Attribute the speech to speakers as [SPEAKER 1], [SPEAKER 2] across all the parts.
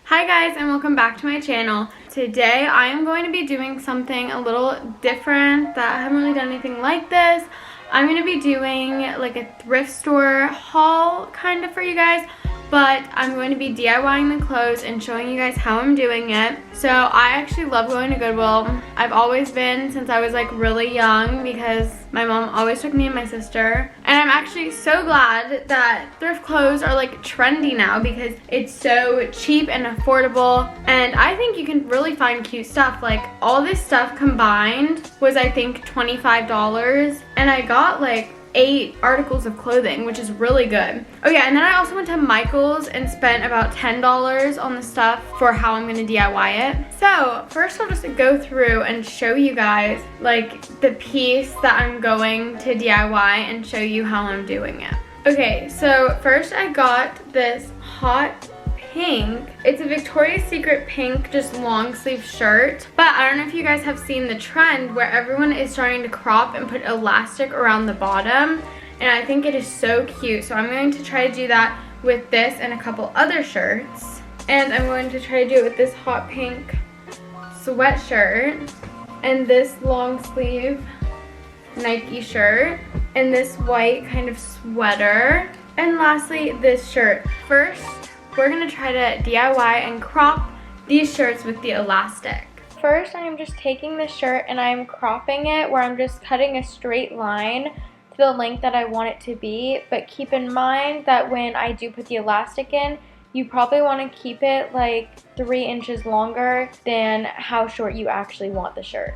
[SPEAKER 1] Hi guys, and welcome back to my channel. Today I am going to be doing something a little different that I haven't really done anything like this. I'm going to be doing like a thrift store haul kind of for you guys, but I'm going to be DIYing the clothes and showing you guys how I'm doing it. So I actually love going to Goodwill. I've always been since I was like really young because my mom always took me and my sister. And I'm actually so glad that thrift clothes are like trendy now because it's so cheap and affordable. And I think you can really find cute stuff. Like all this stuff combined was I think $25, and I got like 8 articles of clothing, which is really good. Oh yeah, and then I also went to Michael's and spent about $10 on the stuff for how I'm gonna DIY it. So first I'll just go through and show you guys like the piece that I'm going to DIY and show you how I'm doing it. Okay, so first I got this hot pink. It's a Victoria's Secret pink, just long sleeve shirt. But I don't know if you guys have seen the trend where everyone is starting to crop and put elastic around the bottom. And I think it is so cute. So I'm going to try to do that with this and a couple other shirts. And I'm going to try to do it with this hot pink sweatshirt and this long sleeve Nike shirt and this white kind of sweater. And lastly, this shirt. First, we're gonna try to DIY and crop these shirts with the elastic. First, I'm just taking the shirt and I'm cropping it where I'm just cutting a straight line to the length that I want it to be. But keep in mind that when I do put the elastic in, you probably want to keep it like 3 inches longer than how short you actually want the shirt.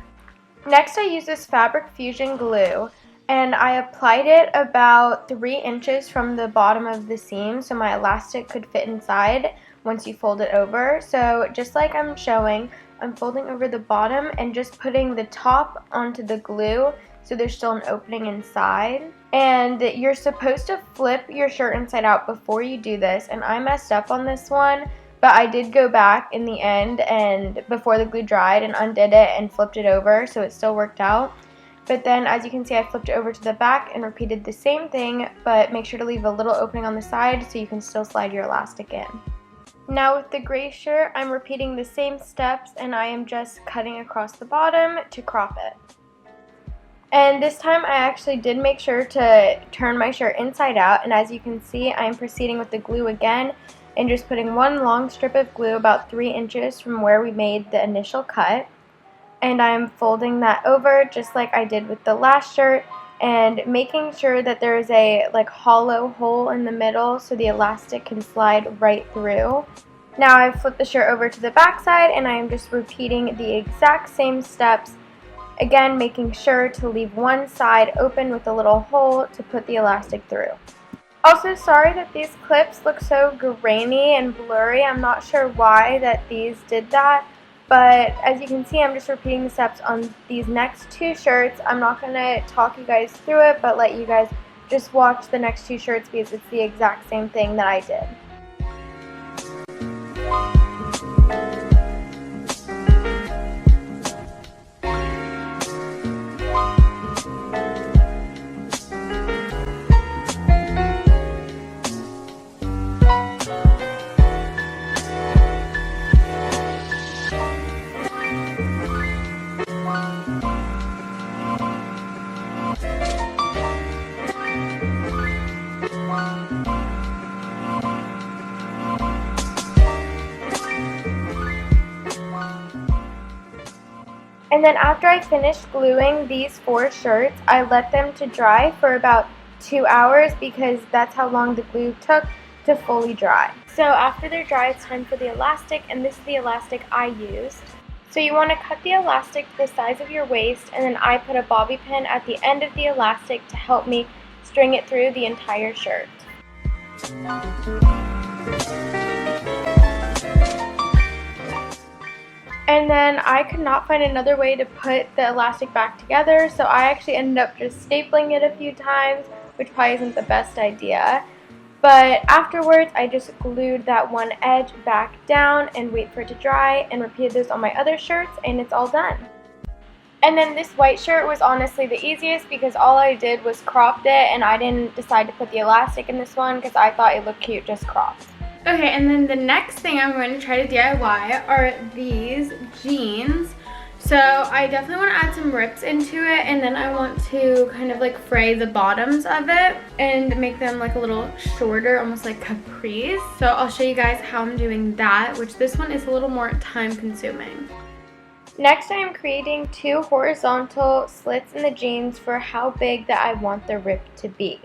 [SPEAKER 1] Next, I use this Fabric Fusion glue. And I applied it about 3 inches from the bottom of the seam so my elastic could fit inside once you fold it over. So just like I'm showing, I'm folding over the bottom and just putting the top onto the glue so there's still an opening inside. And you're supposed to flip your shirt inside out before you do this, and I messed up on this one, but I did go back in the end and before the glue dried and undid it and flipped it over, so it still worked out. But then, as you can see, I flipped it over to the back and repeated the same thing, but make sure to leave a little opening on the side so you can still slide your elastic in. Now with the gray shirt, I'm repeating the same steps and I am just cutting across the bottom to crop it. And this time I actually did make sure to turn my shirt inside out, and as you can see, I'm proceeding with the glue again and just putting one long strip of glue about 3 inches from where we made the initial cut. And I'm folding that over just like I did with the last shirt and making sure that there is a like hollow hole in the middle so the elastic can slide right through. Now I've flipped the shirt over to the back side and I am just repeating the exact same steps, again making sure to leave one side open with a little hole to put the elastic through. Also, sorry that these clips look so grainy and blurry. I'm not sure why that these did that. But as you can see, I'm just repeating the steps on these next 2 shirts. I'm not going to talk you guys through it, but let you guys just watch the next 2 shirts because it's the exact same thing that I did. And then after I finished gluing these 4 shirts, I let them to dry for about 2 hours because that's how long the glue took to fully dry. So after they're dry, it's time for the elastic, and this is the elastic I used. So you want to cut the elastic to the size of your waist, and then I put a bobby pin at the end of the elastic to help me string it through the entire shirt. And then I could not find another way to put the elastic back together, so I actually ended up just stapling it a few times, which probably isn't the best idea. But afterwards, I just glued that one edge back down and wait for it to dry and repeated this on my other shirts, and it's all done. And then this white shirt was honestly the easiest because all I did was cropped it, and I didn't decide to put the elastic in this one because I thought it looked cute just cropped. Okay, and then the next thing I'm going to try to DIY are these jeans. So I definitely want to add some rips into it, and then I want to kind of like fray the bottoms of it and make them like a little shorter, almost like capris. So I'll show you guys how I'm doing that, which this one is a little more time consuming. Next, I am creating 2 horizontal slits in the jeans for how big that I want the rip to be.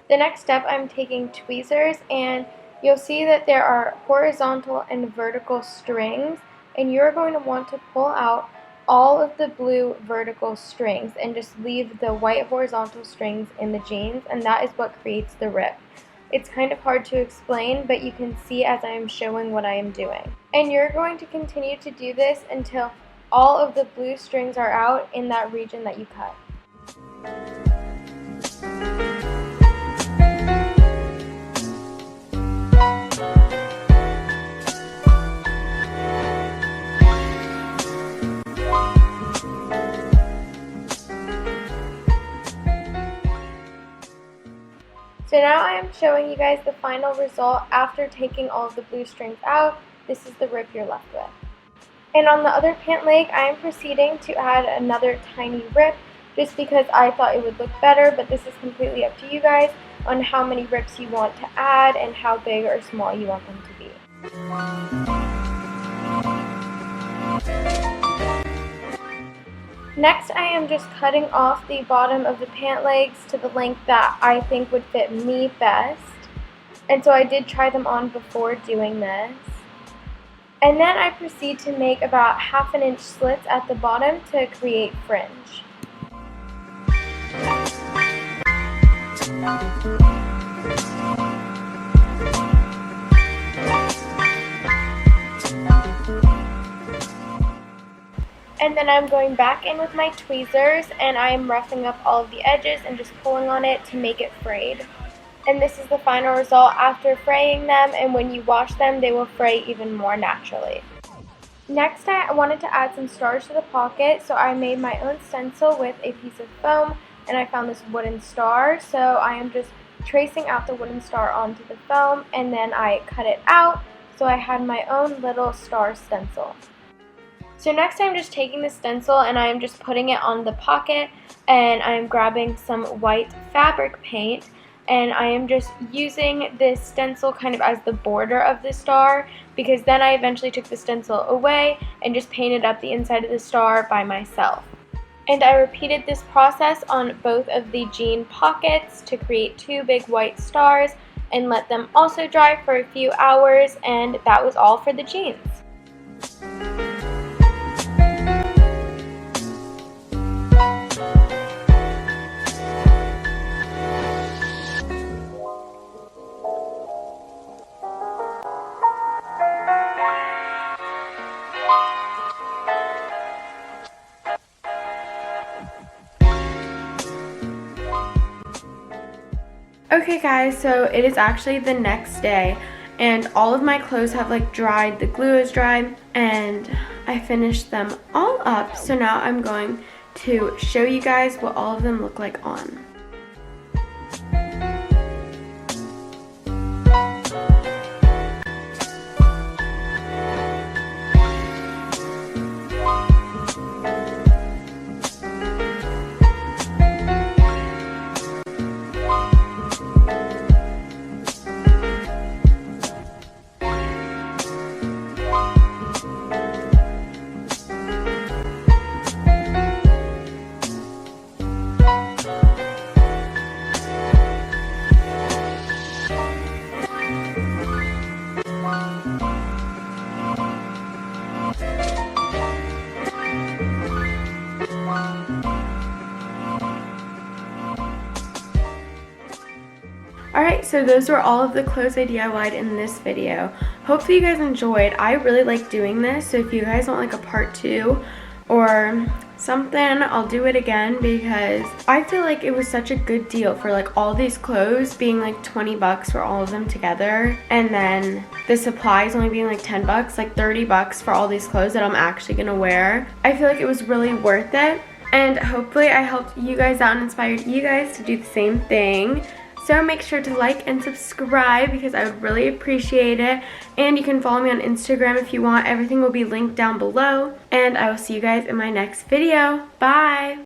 [SPEAKER 1] The next step, I'm taking tweezers, and you'll see that there are horizontal and vertical strings, and you're going to want to pull out all of the blue vertical strings and just leave the white horizontal strings in the jeans, and that is what creates the rip. It's kind of hard to explain, but you can see as I am showing what I am doing. And you're going to continue to do this until all of the blue strings are out in that region that you cut. So now I am showing you guys the final result after taking all of the blue strings out. This is the rip you're left with. And on the other pant leg, I am proceeding to add another tiny rip just because I thought it would look better, but this is completely up to you guys on how many rips you want to add and how big or small you want them to be. Next, I am just cutting off the bottom of the pant legs to the length that I think would fit me best. And so I did try them on before doing this. And then I proceed to make about 1/2 inch slits at the bottom to create fringe. And then I'm going back in with my tweezers, and I am roughing up all of the edges and just pulling on it to make it frayed. And this is the final result after fraying them, and when you wash them, they will fray even more naturally. Next, I wanted to add some stars to the pocket, so I made my own stencil with a piece of foam, and I found this wooden star. So I am just tracing out the wooden star onto the foam, and then I cut it out, so I had my own little star stencil. So next I'm just taking the stencil and I am just putting it on the pocket, and I am grabbing some white fabric paint, and I am just using this stencil kind of as the border of the star, because then I eventually took the stencil away and just painted up the inside of the star by myself. And I repeated this process on both of the jean pockets to create 2 big white stars and let them also dry for a few hours, and that was all for the jeans. Okay guys, so it is actually the next day, and all of my clothes have like dried, the glue is dried, and I finished them all up. So now I'm going to show you guys what all of them look like on. Alright, so those were all of the clothes I DIY'd in this video. Hopefully you guys enjoyed. I really like doing this, so if you guys want like a part 2 or something, I'll do it again, because I feel like it was such a good deal for like all these clothes being like 20 bucks for all of them together, and then the supplies only being like 10 bucks, like 30 bucks for all these clothes that I'm actually gonna wear. I feel like it was really worth it, and hopefully I helped you guys out and inspired you guys to do the same thing. So make sure to like and subscribe because I would really appreciate it. And you can follow me on Instagram if you want. Everything will be linked down below. And I will see you guys in my next video. Bye!